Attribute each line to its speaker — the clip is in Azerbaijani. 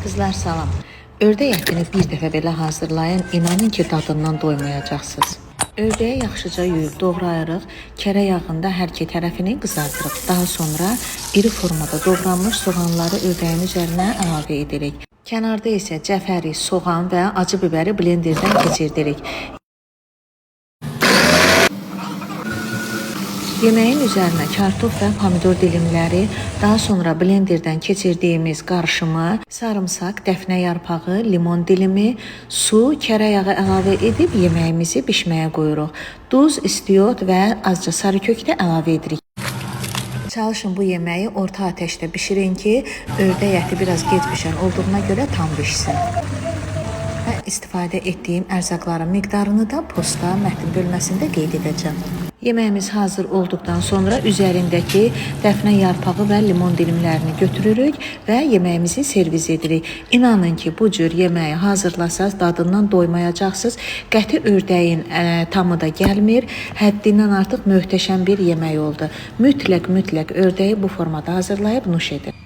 Speaker 1: Qızlar salam. Ördək ətini bir dəfə belə hazırlayın, inanın ki, dadından doymayacaqsınız. Ördəyi yaxşıca yuyub doğrayırıq, kərə yağında hər iki tərəfini qızardırıq. Daha sonra iri formada doğranmış soğanları ördəyin üzərinə əlavə edirik. Kənarda isə cəfəri, soğan və acı biberi blenderdən keçirdirik. Yeməyin üzərinə kartof və pomidor dilimləri, daha sonra blenderdən keçirdiyimiz qarışımı, sarımsaq, dəfnə yarpağı, limon dilimi, su, kərə yağı əlavə edib yeməyimizi bişməyə qoyuruq. Duz, istiot və azca sarı kök də əlavə edirik. Çalışın bu yeməyi orta ateşdə bişirin ki, ördək əti biraz gec bişən olduğuna görə tam bişsin. Və istifadə etdiyim ərzaqların miqdarını da postda mətn bölməsində qeyd edəcəm. Yeməyimiz hazır olduqdan sonra üzərindəki dəfnə yarpağı və limon dilimlərini götürürük və yeməyimizi servis edirik. İnanın ki, bu cür yeməyi hazırlasaz dadından doymayacaqsınız. Qəti ördəyin tamı da gəlmir. Həddindən artıq möhtəşəm bir yemək oldu. Mütləq ördəyi bu formada hazırlayıb nuş edin.